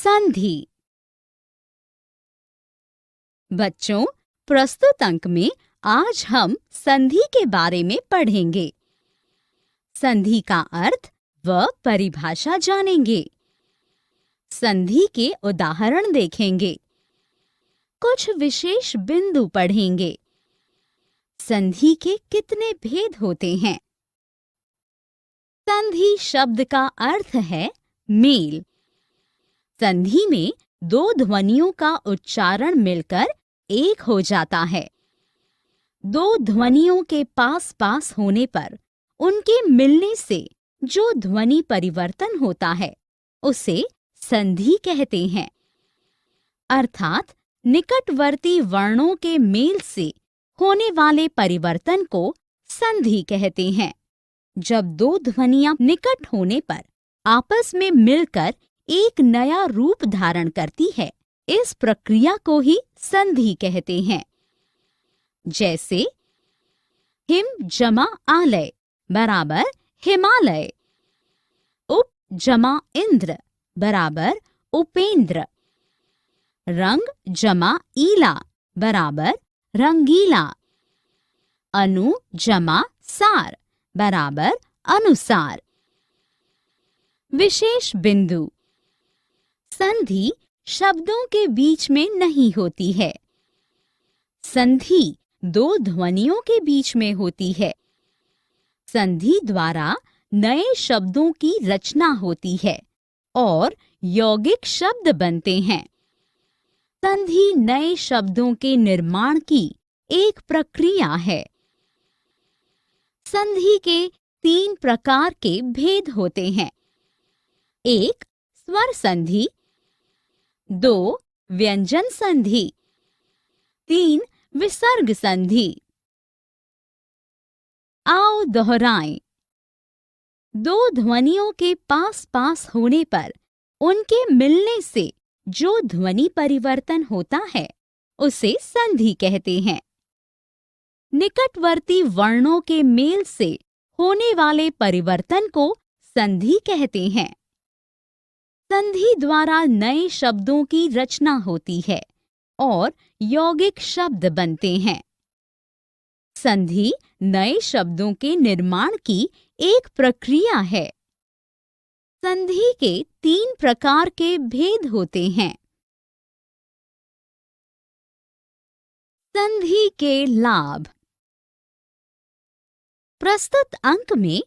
संधि। बच्चों, प्रस्तुत अंक में आज हम संधि के बारे में पढ़ेंगे। संधि का अर्थ व परिभाषा जानेंगे। संधि के उदाहरण देखेंगे। कुछ विशेष बिंदु पढ़ेंगे। संधि के कितने भेद होते हैं? संधि शब्द का अर्थ है मेल। संधि में दो ध्वनियों का उच्चारण मिलकर एक हो जाता है। दो ध्वनियों के पास पास होने पर उनके मिलने से जो ध्वनि परिवर्तन होता है उसे संधि कहते हैं। अर्थात निकटवर्ती वर्णों के मेल से होने वाले परिवर्तन को संधि कहते हैं। जब दो ध्वनियां निकट होने पर आपस में मिलकर एक नया रूप धारण करती है, इस प्रक्रिया को ही संधि कहते हैं। जैसे हिम जमा आलय बराबर हिमालय, उप जमा इंद्र बराबर उपेंद्र, रंग जमा ईला बराबर रंगीला, अनु जमा सार बराबर अनुसार। विशेष बिंदु। संधि शब्दों के बीच में नहीं होती है। संधि दो ध्वनियों के बीच में होती है। संधि द्वारा नए शब्दों की रचना होती है और यौगिक शब्द बनते हैं। संधि नए शब्दों के निर्माण की एक प्रक्रिया है। संधि के 3 प्रकार के भेद होते हैं। 1 स्वर संधि, 2 व्यंजन संधि, 3 विसर्ग संधि। आओ दोहराएं। दो ध्वनियों के पास पास होने पर उनके मिलने से जो ध्वनि परिवर्तन होता है उसे संधि कहते हैं। निकटवर्ती वर्णों के मेल से होने वाले परिवर्तन को संधि कहते हैं। संधि द्वारा नए शब्दों की रचना होती है और यौगिक शब्द बनते हैं। संधि नए शब्दों के निर्माण की एक प्रक्रिया है। संधि के 3 प्रकार के भेद होते हैं। संधि के लाभ। प्रस्तुत अंक में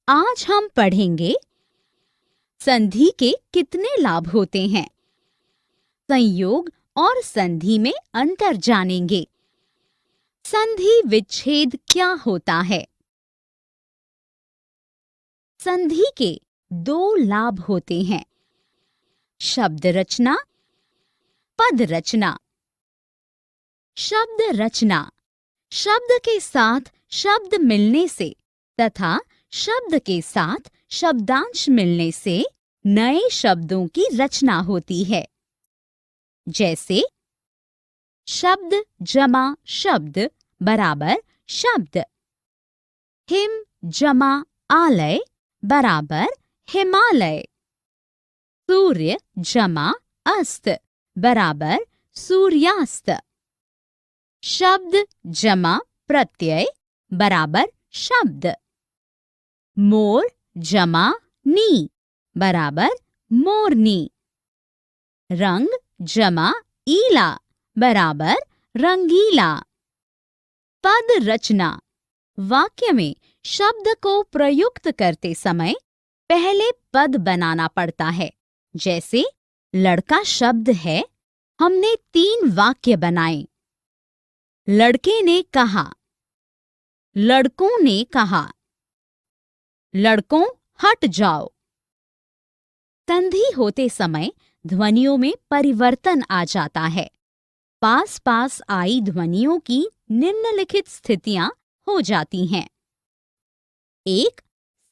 आज हम पढ़ेंगे संधि के कितने लाभ होते हैं। संयोग और संधि में अंतर जानेंगे। संधि विच्छेद क्या होता है? संधि के 2 लाभ होते हैं। शब्द रचना, पद रचना। शब्द रचना शब्द के साथ शब्द मिलने से तथा शब्द के साथ शब्दांश मिलने से नए शब्दों की रचना होती है। जैसे शब्द जमा शब्द बराबर शब्द, हिम जमा आलय बराबर हिमालय, सूर्य जमा अस्त बराबर सूर्यास्त, शब्द जमा प्रत्यय बराबर शब्द, मोर जमा नी बराबर मोरनी, रंग जमा ईला बराबर रंगीला। पद रचना वाक्य में शब्द को प्रयुक्त करते समय पहले पद बनाना पड़ता है। जैसे लड़का शब्द है, हमने 3 वाक्य बनाए। लड़के ने कहा, लड़कों ने कहा, लड़कों हट जाओ। संधि होते समय ध्वनियों में परिवर्तन आ जाता है। पास पास आई ध्वनियों की निम्नलिखित स्थितियां हो जाती हैं। 1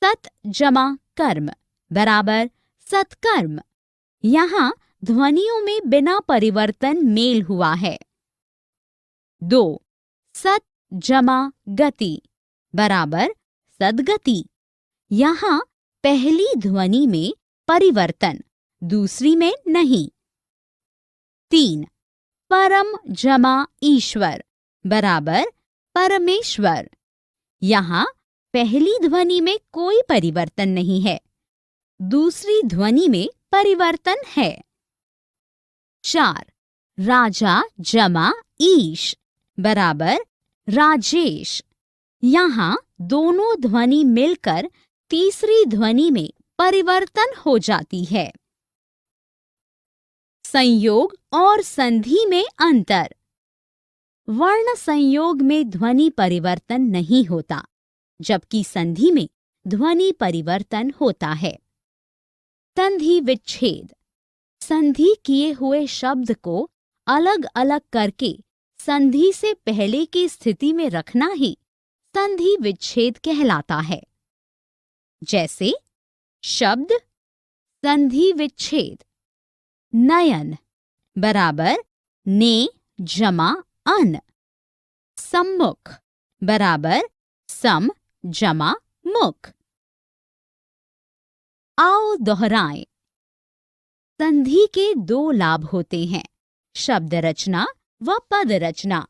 सत जमा कर्म बराबर सत्कर्म। यहाँ ध्वनियों में बिना परिवर्तन मेल हुआ है। 2 सत जमा गति बराबर सद्गति। यहाँ पहली ध्वनि में परिवर्तन, दूसरी में नहीं। 3. परम जमा ईश्वर बराबर परमेश्वर। यहाँ पहली ध्वनि में कोई परिवर्तन नहीं है, दूसरी ध्वनि में परिवर्तन है। 4. राजा जमा ईश बराबर राजेश। यहाँ दोनों ध्वनि मिलकर तीसरी ध्वनि में परिवर्तन हो जाती है। संयोग और संधि में अंतर। वर्ण संयोग में ध्वनि परिवर्तन नहीं होता, जबकि संधि में ध्वनि परिवर्तन होता है। संधि विच्छेद। संधि किए हुए शब्द को अलग अलग करके संधि से पहले की स्थिति में रखना ही संधि विच्छेद कहलाता है। जैसे शब्द संधि विच्छेद नयन बराबर ने जमा अन, सम्मुख बराबर सम जमा मुख। आओ दोहराएं। संधि के 2 लाभ होते हैं, शब्द रचना व पद रचना।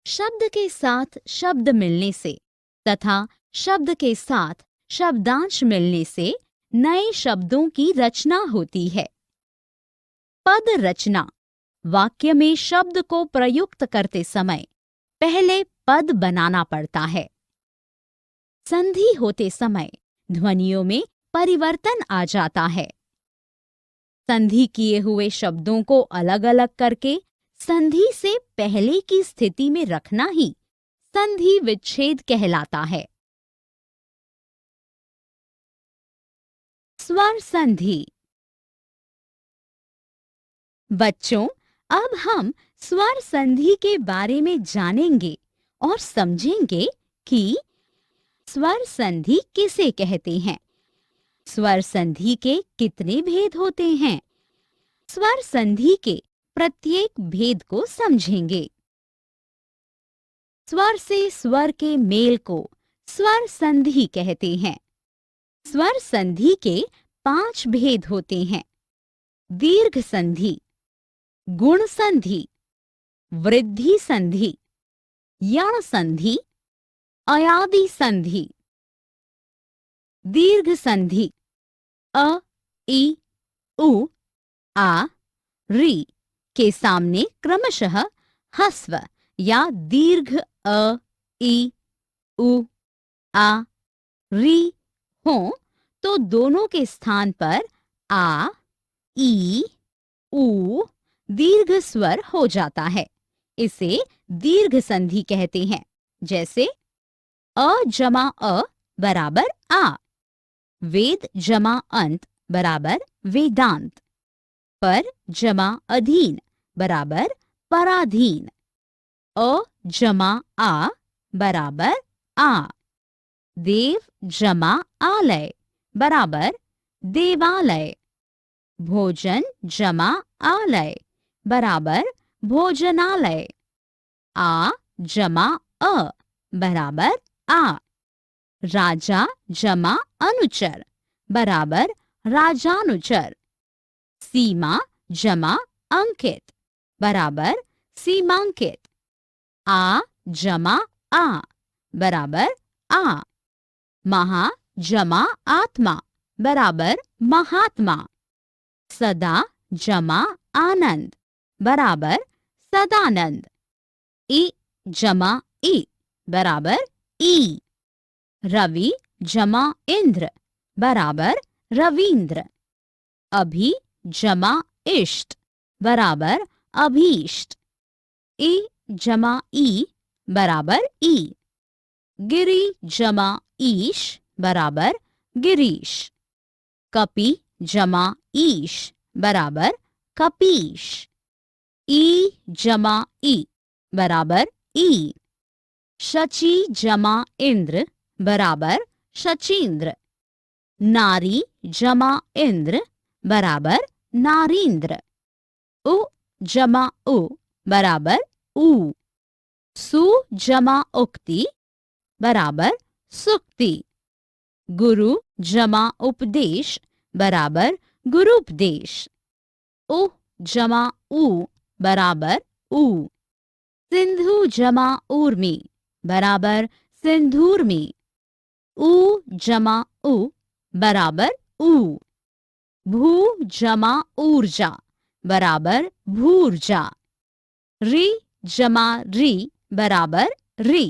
शब्द के साथ शब्द मिलने से तथा शब्द के साथ शब्दांश मिलने से नए शब्दों की रचना होती है। पद रचना। वाक्य में शब्द को प्रयुक्त करते समय पहले पद बनाना पड़ता है। संधि होते समय ध्वनियों में परिवर्तन आ जाता है। संधि किए हुए शब्दों को अलग अलग करके संधि से पहले की स्थिति में रखना ही संधि विच्छेद कहलाता है। स्वर संधि। बच्चों, अब हम स्वर संधि के बारे में जानेंगे और समझेंगे कि स्वर संधि किसे कहते हैं, स्वर संधि के कितने भेद होते हैं। स्वर संधि के प्रत्येक भेद को समझेंगे। स्वर से स्वर के मेल को स्वर संधि कहते हैं। स्वर संधि के 5 भेद होते हैं। दीर्घ संधि, गुण संधि, वृद्धि संधि, यण संधि, अयादि संधि। दीर्घ संधि अ, इ, उ, आ, री के सामने क्रमशः ह्रस्व या दीर्घ अ, इ, उ, आ, री हो तो दोनों के स्थान पर आ, ई, उ दीर्घ स्वर हो जाता है। इसे दीर्घ संधि कहते हैं। जैसे अ जमा अ बराबर आ, वेद जमा अंत बराबर वेदांत, पर जमा अधीन बराबर पराधीन, अ जमा आ बराबर आ, देव जमा आलय बराबर देवालय, भोजन जमा आलय बराबर भोजनालय, आ जमा अ बराबर आ, राजा जमा अनुचर बराबर राजानुचर, सीमा जमा अंकित बराबर सीमांकित, आ जमा आ बराबर आ, महा जमा आत्मा बराबर महात्मा, सदा जमा आनंद बराबर सदानंद, इ जमा इ बराबर ई, रवि जमा इंद्र बराबर रवींद्र, अभि जमा इष्ट बराबर अभीष्ट, इ जमा ई बराबर ई, गिरि जमा ईश बराबर गिरीश, कपि जमा ईश बराबर कपीश, ई जमा ई बराबर ई, शची जमा इंद्र बराबर शचींद्र, नारी जमा इंद्र बराबर नारींद्र, उ जमा उ बराबर ऊ, सु जमा उक्ति बराबर सुक्ति, गुरु जमा उपदेश बराबर गुरुपदेश, उ जमा ऊ बराबर ऊ। सिंधु जमा ऊर्मी बराबर सिंधूर्मी। ऊ जमा उ बराबर ऊ। भू जमा ऊर्जा बराबर भूर्जा। री जमा री बराबर री।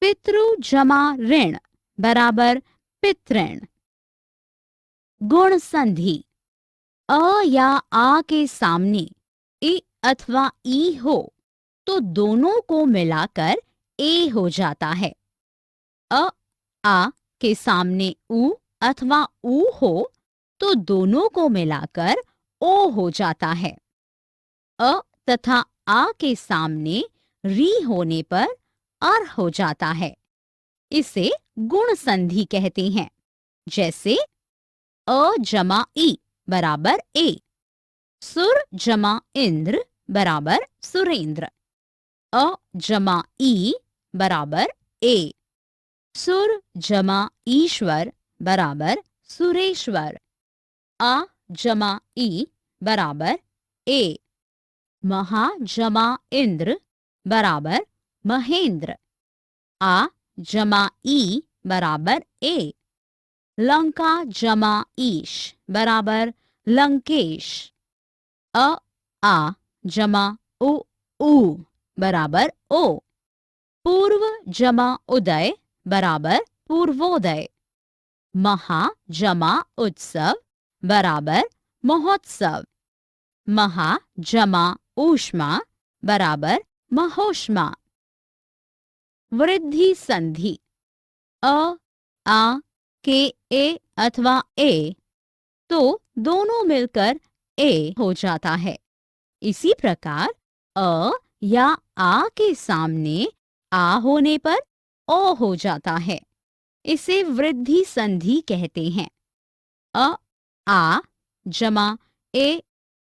पितृ जमा ऋण बराबर पितृण। गुण संधि। अ या आ के सामने इ अथवा ई हो तो दोनों को मिलाकर ए हो जाता है। अ आ के सामने उ अथवा ऊ हो तो दोनों को मिलाकर ओ हो जाता है। अ तथा आ के सामने री होने पर अर हो जाता है। इसे गुण संधि कहते हैं। जैसे अ जमा ई बराबर ए। सुर जमा इंद्र बराबर सुरेंद्र। अ जमा ई बराबर ए। सुर जमा ईश्वर बराबर सुरेश्वर। आ जमा ई बराबर ए। महा जमा इंद्र बराबर महेंद्र। आ जमा ई बराबर ए। लंका जमा ईश बराबर लंकेश। अ आ जमा उ ऊ बराबर ओ। पूर्व जमा उदय बराबर पूर्वोदय। महा जमा उत्सव बराबर महोत्सव। महा जमा ऊष्मा बराबर महोष्मा। वृद्धि संधि। अ आ के ए अथवा ए तो दोनों मिलकर ए हो जाता है। इसी प्रकार अ या आ के सामने आ होने पर ओ हो जाता है। इसे वृद्धि संधि कहते हैं। अ आ जमा ए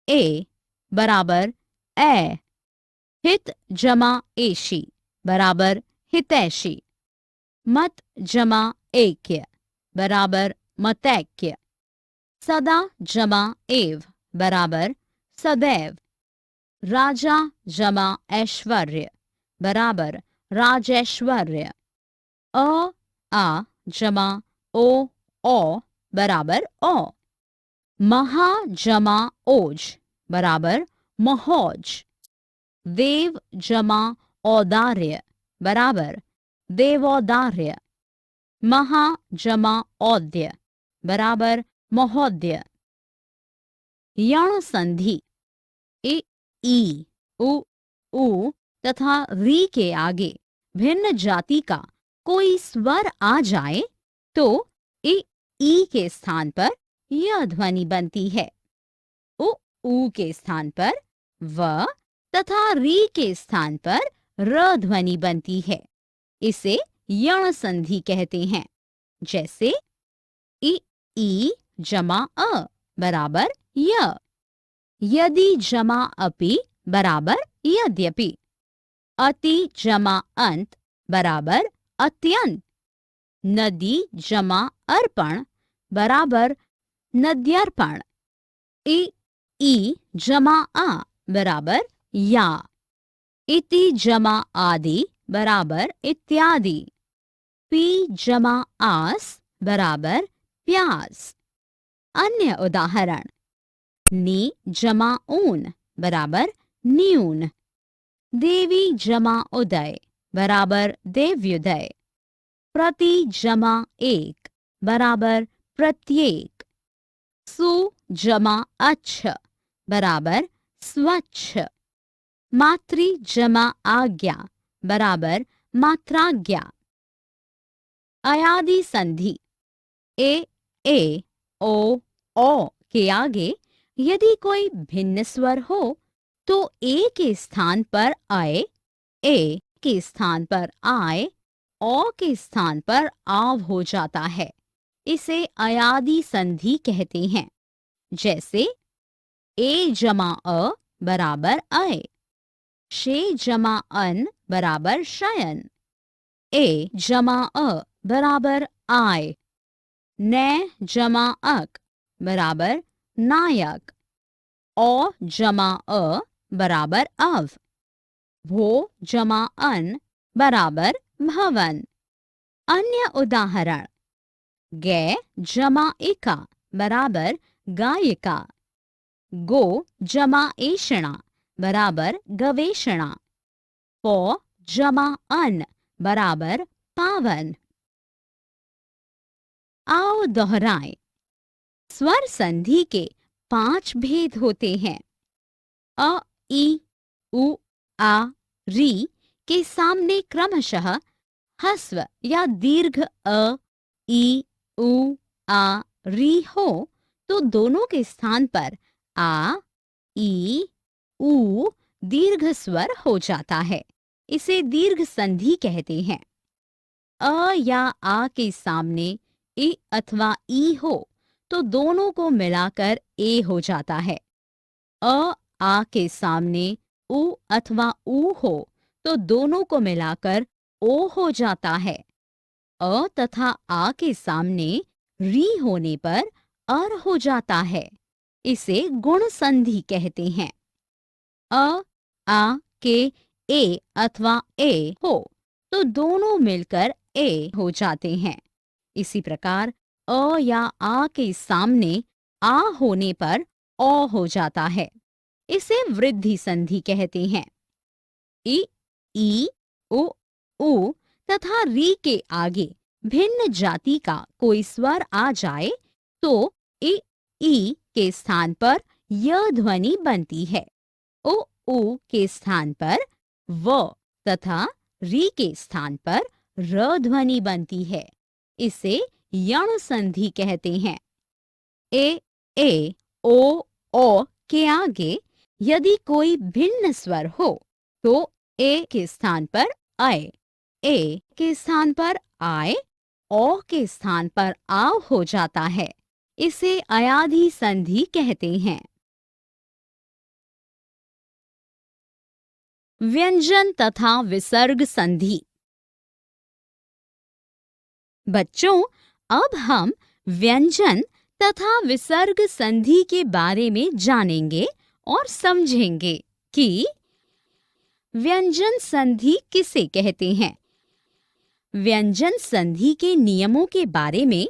ए बराबर ए। हित जमा एशी बराबर हितैषी। मत जमा ऐक्य बराबर मतैक्य। सदा जमा एव बराबर सदैव। राजा जमा ऐश्वर्य बराबर राजैश्वर्य। अ आ जमा ओ औ बराबर औ। महा जमा ओज बराबर महोज। देव जमा औदार्य बराबर देवौदार्य। महा जमा औद्य बराबर महोदय। यण संधि। इ ई उ ऊ तथा री के आगे भिन्न जाति का कोई स्वर आ जाए तो ई के स्थान पर यह ध्वनि बनती है। ऊ के स्थान पर व तथा री के स्थान पर र ध्वनि बनती है। इसे यण संधि कहते हैं। जैसे ई जमा अ बराबर य। यदि जमा अपि बराबर यद्यपि। अति जमा अंत बराबर अत्यंत। नदी जमा अर्पण बराबर नद्यर्पण। ई जमा आ बराबर या। इति जमा आदि बराबर इत्यादि। पी जमा आस बराबर प्यास। अन्य उदाहरण। नी जमा ऊन बराबर न्यून। देवी जमा उदय बराबर देव्युदय। प्रति जमा एक बराबर प्रत्येक। सु जमा अच्छ बराबर स्वच्छ। मातृ जमा आज्ञा बराबर मात्राज्ञा। अयादि संधि। ए ओ के आगे यदि कोई भिन्न स्वर हो तो ए के स्थान पर आए, ए के स्थान पर आए, ओ के स्थान पर आव हो जाता है। इसे अयादि संधि कहते हैं। जैसे ए जमा अ बराबर अय। शे जमा अन बराबर शयन। ए जमा अ बराबर आय। नै जमा अक बराबर नायक। औ जमा अ बराबर अव, भो जमा अन बराबर भवन। अन्य उदाहरण, गे जमा एका बराबर गायिका, गो जमा एषणा बराबर गवेषणा, पौ जमा अन बराबर पावन। आओ दोहराएं। स्वर संधि के 5 भेद होते हैं। अ, ई, उ, आ, री के सामने क्रमशः ह्रस्व या दीर्घ अ, ई, उ, आ, री हो तो दोनों के स्थान पर आ, ई, ऊ दीर्घ स्वर हो जाता है। इसे दीर्घ संधि कहते हैं। अ या आ के सामने इ अथवा ई हो तो दोनों को मिलाकर ए हो जाता है। अ, आ के सामने उ अथवा ऊ हो तो दोनों को मिलाकर ओ हो जाता है। अ तथा आ के सामने री होने पर अर हो जाता है। इसे गुण संधि कहते हैं। अ, आ के ए अथवा ए हो तो दोनों मिलकर ए हो जाते हैं। इसी प्रकार अ या आ के सामने आ होने पर औ हो जाता है। इसे वृद्धि संधि कहते हैं। इ, ई, उ तथा री के आगे भिन्न जाति का कोई स्वर आ जाए तो इ, ई के स्थान पर य ध्वनि बनती है। उ के स्थान पर व तथा री के स्थान पर र ध्वनि बनती है। इसे यण संधि कहते हैं। ए, ओ के आगे यदि कोई भिन्न स्वर हो तो ए के स्थान पर अय, ए के स्थान पर आय, ओ के स्थान पर आव हो जाता है। इसे अयाधि संधि कहते हैं। व्यंजन तथा विसर्ग संधि। बच्चों, अब हम व्यंजन तथा विसर्ग संधि के बारे में जानेंगे और समझेंगे कि व्यंजन संधि किसे कहते हैं, व्यंजन संधि के नियमों के बारे में,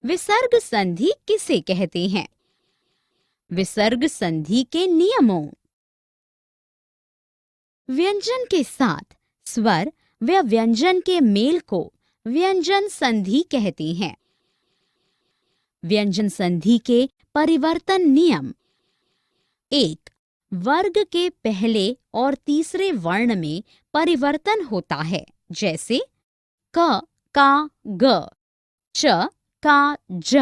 विसर्ग संधि किसे कहते हैं, विसर्ग संधि के नियमों। व्यंजन के साथ स्वर व व्यंजन के मेल को व्यंजन संधि कहते हैं। व्यंजन संधि के परिवर्तन नियम। 1. वर्ग के पहले और तीसरे वर्ण में परिवर्तन होता है, जैसे क का ग, च का ज,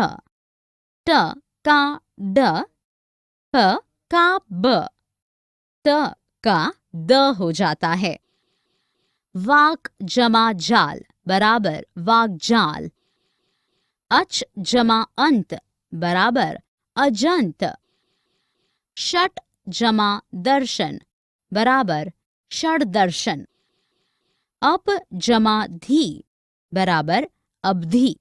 ट का ड, प का ब, त का द हो जाता है। वाक जमा जाल बराबर वाकजाल, अच जमा अंत बराबर अजंत, षट जमा दर्शन बराबर षडदर्शन, अप जमा धी बराबर अबधी,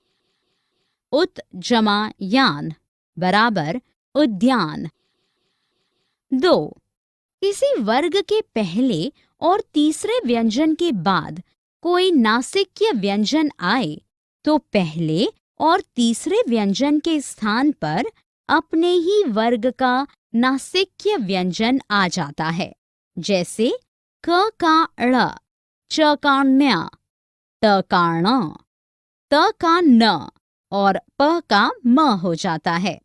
उत जमा यान बराबर उद्यान। 2. किसी वर्ग के पहले और तीसरे व्यंजन के बाद कोई नासिक्य व्यंजन आए तो पहले और तीसरे व्यंजन के स्थान पर अपने ही वर्ग का नासिक्य व्यंजन आ जाता है, जैसे क का ळ, च का ण्य, ट का ण, त का न और प का म हो जाता है।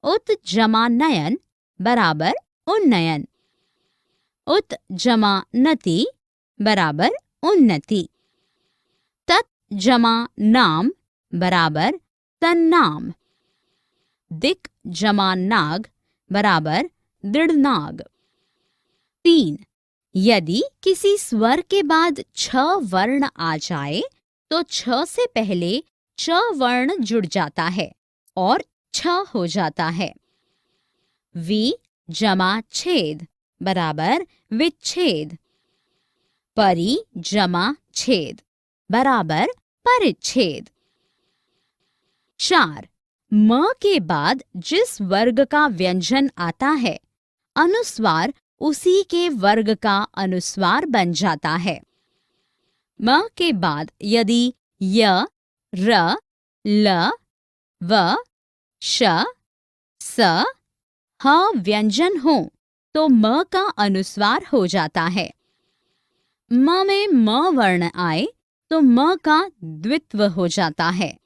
उत जमा नयन बराबर उन्नयन, उत जमा नति बराबर उन्नति, तत् जमा नाम बराबर तन्नाम, दिक् जमा नाग बराबर दृढ़नाग। 3. यदि किसी स्वर के बाद छ वर्ण आ जाए तो छ से पहले च वर्ण जुड़ जाता है और छ हो जाता है। वि जमा छेद बराबर विच्छेद, परि जमा छेद बराबर परिच्छेद। 4. म के बाद जिस वर्ग का व्यंजन आता है, अनुस्वार उसी के वर्ग का अनुस्वार बन जाता है। म के बाद यदि य, र, ल, व, श, स, ह व्यंजन हो तो म का अनुस्वार हो जाता है। म में म वर्ण आए तो म का द्वित्व हो जाता है।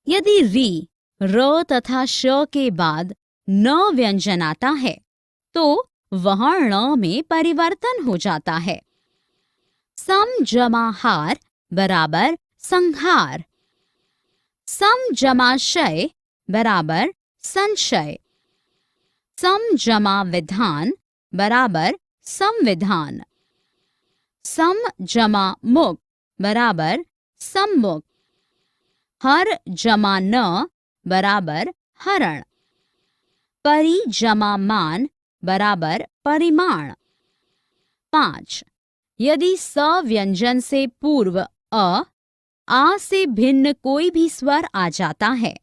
यदि री, र तथा श के बाद न व्यंजन आता है तो वहां ण में परिवर्तन हो जाता है। सम जमा हार बराबर संहार। सम जमा शय बराबर संशय। सम जमा विधान बराबर संविधान। सम जमा मुख बराबर सम्मुख। हर जमा न बराबर हरण। परि जमा मान बराबर परिमाण। 5. यदि स व्यंजन से पूर्व आ से भिन्न कोई भी स्वर आ जाता है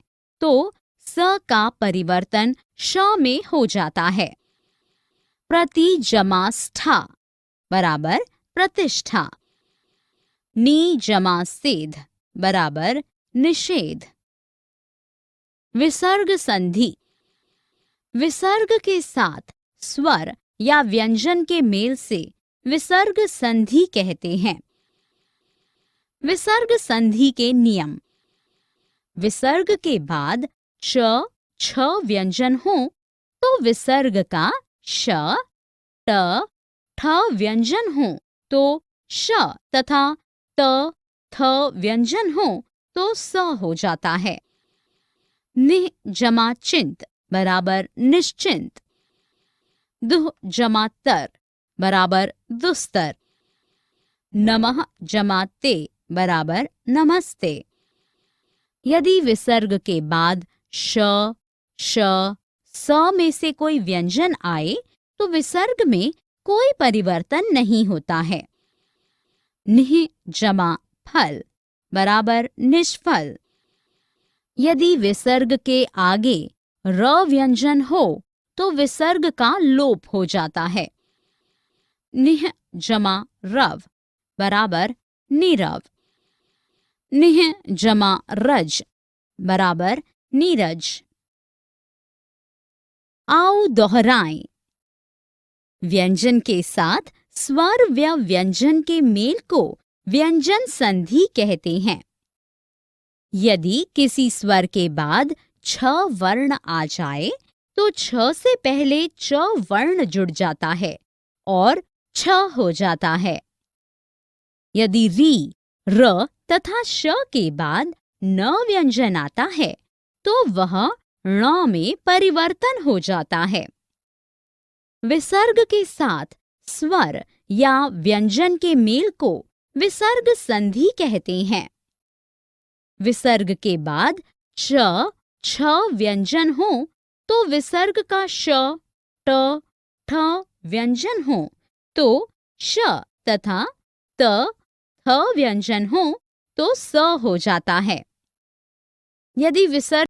तो स का परिवर्तन श में हो जाता है। प्रति जमा स्था बराबर प्रतिष्ठा। नी जमा सेध बराबर निषेध। विसर्ग संधि। विसर्ग के साथ स्वर या व्यंजन के मेल से विसर्ग संधि कहते हैं। विसर्ग संधि के नियम। विसर्ग के बाद च, छ व्यंजन हो तो विसर्ग का श, ट, ठ व्यंजन हो तो श तथा त, थ व्यंजन हो तो स हो जाता है। निह जमा चिंत बराबर निश्चिंत। दुह जमा तर बराबर दुस्तर। नमः जमा ते बराबर नमस्ते। यदि विसर्ग के बाद श, श, स में से कोई व्यंजन आए तो विसर्ग में कोई परिवर्तन नहीं होता है। निह जमा फल बराबर निष्फल। यदि विसर्ग के आगे र व्यंजन हो तो विसर्ग का लोप हो जाता है। निह जमा रव बराबर नीरव। निह जमा रज बराबर नीरज। आओ दोहराएं। व्यंजन के साथ स्वर व व्यंजन के मेल को व्यंजन संधि कहते हैं। यदि किसी स्वर के बाद छ वर्ण आ जाए तो छ से पहले च वर्ण जुड़ जाता है और छ हो जाता है। यदि री, र तथा श के बाद न व्यंजन आता है तो वह ण में परिवर्तन हो जाता है। विसर्ग के साथ स्वर या व्यंजन के मेल को विसर्ग संधि कहते हैं। विसर्ग के बाद च, छ व्यंजन हो तो विसर्ग का श, ट, ठ व्यंजन हो तो श तथा त, थ व्यंजन हो तो स हो जाता है। यदि विसर्ग